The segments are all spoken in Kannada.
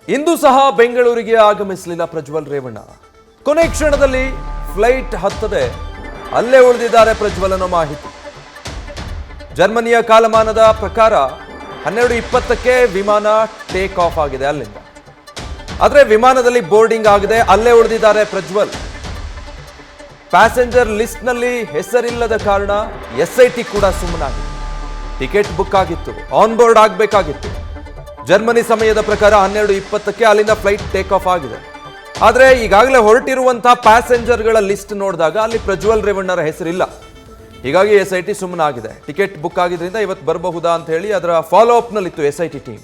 ಇಂದು ಸಹ ಬೆಂಗಳೂರಿಗೆ ಆಗಮಿಸಲಿಲ್ಲ ಪ್ರಜ್ವಲ್ ರೇವಣ್ಣ. ಕೊನೆ ಕ್ಷಣದಲ್ಲಿ ಫ್ಲೈಟ್ ಹತ್ತದೆ ಅಲ್ಲೇ ಉಳಿದಿದ್ದಾರೆ ಪ್ರಜ್ವಲ್ ಅನ್ನೋ ಮಾಹಿತಿ. ಜರ್ಮನಿಯ ಕಾಲಮಾನದ ಪ್ರಕಾರ 12:20ಕ್ಕೆ ವಿಮಾನ ಟೇಕ್ ಆಫ್ ಆಗಿದೆ ಅಲ್ಲಿಂದ. ಆದರೆ ವಿಮಾನದಲ್ಲಿ ಬೋರ್ಡಿಂಗ್ ಆಗಿದೆ, ಅಲ್ಲೇ ಉಳಿದಿದ್ದಾರೆ ಪ್ರಜ್ವಲ್. ಪ್ಯಾಸೆಂಜರ್ ಲಿಸ್ಟ್ನಲ್ಲಿ ಹೆಸರಿಲ್ಲದ ಕಾರಣ SIT ಕೂಡ ಸುಮ್ಮನಾಗಿದೆ. ಟಿಕೆಟ್ ಬುಕ್ ಆಗಿತ್ತು, ಆನ್ ಬೋರ್ಡ್ ಆಗಬೇಕಾಗಿತ್ತು. ಜರ್ಮನಿ ಸಮಯದ ಪ್ರಕಾರ 12:20ಕ್ಕೆ ಅಲ್ಲಿಂದ ಫ್ಲೈಟ್ ಟೇಕ್ ಆಫ್ ಆಗಿದೆ. ಆದರೆ ಈಗಾಗಲೇ ಹೊರಟಿರುವಂತಹ ಪ್ಯಾಸೆಂಜರ್ಗಳ ಲಿಸ್ಟ್ ನೋಡಿದಾಗ ಅಲ್ಲಿ ಪ್ರಜ್ವಲ್ ರೇವಣ್ಣರ ಹೆಸರಿಲ್ಲ. ಹೀಗಾಗಿ SIT ಸುಮ್ಮನಾಗಿದೆ. ಟಿಕೆಟ್ ಬುಕ್ ಆಗಿದ್ರಿಂದ ಇವತ್ತು ಬರಬಹುದಾ ಅಂತ ಹೇಳಿ ಅದರ ಫಾಲೋ ಅಪ್ನಲ್ಲಿತ್ತು SIT ಟೀಮ್.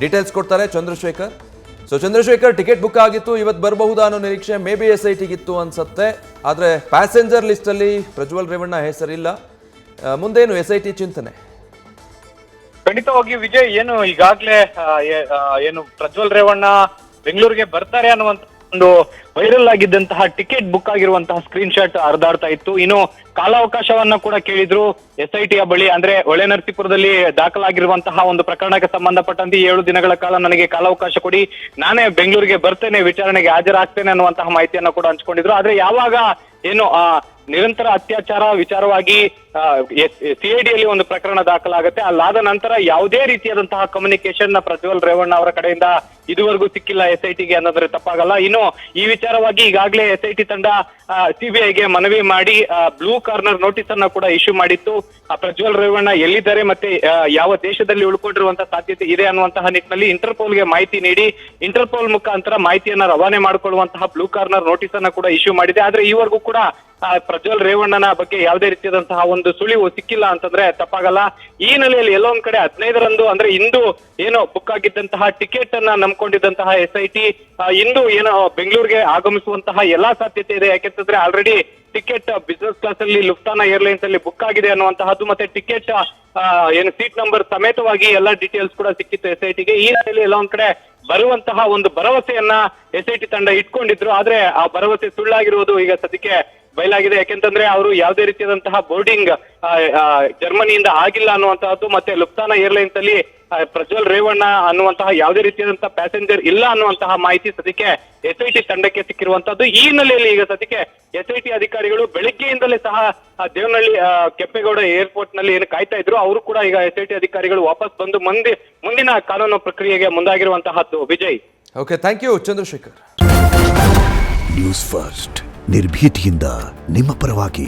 ಡೀಟೇಲ್ಸ್ ಕೊಡ್ತಾರೆ ಚಂದ್ರಶೇಖರ್. ಚಂದ್ರಶೇಖರ್, ಟಿಕೆಟ್ ಬುಕ್ ಆಗಿತ್ತು, ಇವತ್ತು ಬರಬಹುದಾ ಅನ್ನೋ ನಿರೀಕ್ಷೆ ಮೇ ಬಿ SITಗಿತ್ತು ಅನ್ಸುತ್ತೆ. ಆದರೆ ಪ್ಯಾಸೆಂಜರ್ ಲಿಸ್ಟಲ್ಲಿ ಪ್ರಜ್ವಲ್ ರೇವಣ್ಣ ಹೆಸರಿಲ್ಲ. ಮುಂದೇನು SIT ಚಿಂತನೆ? ಖಂಡಿತವಾಗಿ ವಿಜಯ್, ಏನು ಈಗಾಗ್ಲೇ ಏನು ಪ್ರಜ್ವಲ್ ರೇವಣ್ಣ ಬೆಂಗಳೂರಿಗೆ ಬರ್ತಾರೆ ಅನ್ನುವಂತ ಒಂದು ವೈರಲ್ ಆಗಿದ್ದಂತಹ ಟಿಕೆಟ್ ಬುಕ್ ಆಗಿರುವಂತಹ ಸ್ಕ್ರೀನ್ ಶಾಟ್ ಹರಿದಾಡ್ತಾ ಇತ್ತು. ಇನ್ನು ಕಾಲಾವಕಾಶವನ್ನ ಕೂಡ ಕೇಳಿದ್ರು SITಯ ಬಳಿ. ಅಂದ್ರೆ ಹೊಳೆನರಸೀಪುರದಲ್ಲಿ ದಾಖಲಾಗಿರುವಂತಹ ಒಂದು ಪ್ರಕರಣಕ್ಕೆ ಸಂಬಂಧಪಟ್ಟಂತೆ 7 ದಿನಗಳ ಕಾಲ ನನಗೆ ಕಾಲಾವಕಾಶ ಕೊಡಿ, ನಾನೇ ಬೆಂಗಳೂರಿಗೆ ಬರ್ತೇನೆ, ವಿಚಾರಣೆಗೆ ಹಾಜರಾಗ್ತೇನೆ ಅನ್ನುವಂತಹ ಮಾಹಿತಿಯನ್ನ ಕೂಡ ಹಂಚ್ಕೊಂಡಿದ್ರು. ಆದ್ರೆ ಯಾವಾಗ ಏನು ನಿರಂತರ ಅತ್ಯಾಚಾರ ವಿಚಾರವಾಗಿ CIDಯಲ್ಲಿ ಒಂದು ಪ್ರಕರಣ ದಾಖಲಾಗುತ್ತೆ, ಅಲ್ಲಾದ ನಂತರ ಯಾವುದೇ ರೀತಿಯಾದಂತಹ ಕಮ್ಯುನಿಕೇಶನ್ ಪ್ರಜ್ವಲ್ ರೇವಣ್ಣ ಅವರ ಕಡೆಯಿಂದ ಇದುವರೆಗೂ ಸಿಕ್ಕಿಲ್ಲ SITಗೆ ಅನ್ನೋದ್ರೆ ತಪ್ಪಾಗಲ್ಲ. ಇನ್ನು ಈ ವಿಚಾರವಾಗಿ ಈಗಾಗಲೇ SIT ತಂಡ CBIಗೆ ಮನವಿ ಮಾಡಿ ಬ್ಲೂ ಕಾರ್ನರ್ ನೋಟಿಸ್ ಅನ್ನ ಕೂಡ ಇಶ್ಯೂ ಮಾಡಿತ್ತು. ಪ್ರಜ್ವಲ್ ರೇವಣ್ಣ ಎಲ್ಲಿದ್ದಾರೆ ಮತ್ತೆ ಯಾವ ದೇಶದಲ್ಲಿ ಉಳ್ಕೊಂಡಿರುವಂತಹ ಸಾಧ್ಯತೆ ಇದೆ ಅನ್ನುವಂತಹ ನಿಟ್ಟಿನಲ್ಲಿ ಇಂಟರ್ಪೋಲ್ಗೆ ಮಾಹಿತಿ ನೀಡಿ ಇಂಟರ್ಪೋಲ್ ಮುಖಾಂತರ ಮಾಹಿತಿಯನ್ನ ರವಾನೆ ಮಾಡಿಕೊಳ್ಳುವಂತಹ ಬ್ಲೂ ಕಾರ್ನರ್ ನೋಟಿಸ್ ಅನ್ನ ಕೂಡ ಇಶ್ಯೂ ಮಾಡಿದೆ. ಆದ್ರೆ ಈವರೆಗೂ ಕೂಡ ಪ್ರಜ್ವಲ್ ರೇವಣ್ಣನ ಬಗ್ಗೆ ಯಾವುದೇ ರೀತಿಯಾದಂತಹ ಒಂದು ಸುಳಿವು ಸಿಕ್ಕಿಲ್ಲ ಅಂತಂದ್ರೆ ತಪ್ಪಾಗಲ್ಲ. ಈ ನೆಲೆಯಲ್ಲಿ ಎಲ್ಲೋ ಒಂದ್ ಕಡೆ 15ರಂದು ಅಂದ್ರೆ ಇಂದು ಏನೋ ಬುಕ್ ಆಗಿದ್ದಂತಹ ಟಿಕೆಟ್ ಅನ್ನ ನಂಬ್ಕೊಂಡಿದ್ದಂತಹ SIT ಇಂದು ಏನೋ ಬೆಂಗಳೂರಿಗೆ ಆಗಮಿಸುವಂತಹ ಎಲ್ಲಾ ಸಾಧ್ಯತೆ ಇದೆ. ಯಾಕೆಂತಂದ್ರೆ ಆಲ್ರೆಡಿ ಟಿಕೆಟ್ ಬಿಸಿನೆಸ್ ಕ್ಲಾಸ್ ಅಲ್ಲಿ ಲುಫ್ತಾನಾ ಏರ್ಲೈನ್ಸ್ ಅಲ್ಲಿ ಬುಕ್ ಆಗಿದೆ ಅನ್ನುವಂತಹದ್ದು, ಮತ್ತೆ ಟಿಕೆಟ್ ಏನು ಸೀಟ್ ನಂಬರ್ ಸಮೇತವಾಗಿ ಎಲ್ಲಾ ಡೀಟೇಲ್ಸ್ ಕೂಡ ಸಿಕ್ಕಿತ್ತು SITಗೆ. ಈ ನೆಲೆಯಲ್ಲಿ ಎಲ್ಲ ಒಂದ್ ಕಡೆ ಬರುವಂತಹ ಒಂದು ಭರವಸೆಯನ್ನ SIT ತಂಡ ಇಟ್ಕೊಂಡಿದ್ರು. ಆದ್ರೆ ಆ ಭರವಸೆ ಸುಳ್ಳಾಗಿರುವುದು ಈಗ ಸದ್ಯಕ್ಕೆ ಬಯಲಾಗಿದೆ. ಯಾಕೆಂತಂದ್ರೆ ಅವರು ಯಾವುದೇ ರೀತಿಯಾದಂತಹ ಬೋರ್ಡಿಂಗ್ ಜರ್ಮನಿಯಿಂದ ಆಗಿಲ್ಲ ಅನ್ನುವಂತಹದ್ದು, ಮತ್ತೆ ಲುಫ್ತಾನಾ ಏರ್ಲೈನ್ಸ್ ಅಲ್ಲಿ ಪ್ರಜ್ವಲ್ ರೇವಣ್ಣ ಅನ್ನುವಂತಹ ಯಾವುದೇ ರೀತಿಯಾದಂತಹ ಪ್ಯಾಸೆಂಜರ್ ಇಲ್ಲ ಅನ್ನುವಂತಹ ಮಾಹಿತಿ ಸದ್ಯಕ್ಕೆ SIT ತಂಡಕ್ಕೆ ಸಿಕ್ಕಿರುವಂತಹದ್ದು. ಈ ಹಿನ್ನೆಲೆಯಲ್ಲಿ ಈಗ ಸದ್ಯಕ್ಕೆ SIT ಅಧಿಕಾರಿಗಳು ಬೆಳಗ್ಗೆಯಿಂದಲೇ ಸಹ ದೇವನಹಳ್ಳಿ ಕೆಂಪೇಗೌಡ ಏರ್ಪೋರ್ಟ್ ನಲ್ಲಿ ಏನು ಕಾಯ್ತಾ ಇದ್ರು, ಅವರು ಕೂಡ ಈಗ SIT ಅಧಿಕಾರಿಗಳು ವಾಪಸ್ ಬಂದು ಮುಂದಿನ ಕಾನೂನು ಪ್ರಕ್ರಿಯೆಗೆ ಮುಂದಾಗಿರುವಂತಹದ್ದು. Vijay, okay, thank you Chandrashekhar. News first ನಿರ್ಭೀತಿಯಿಂದ ನಿಮ್ಮ ಪರವಾಗಿ.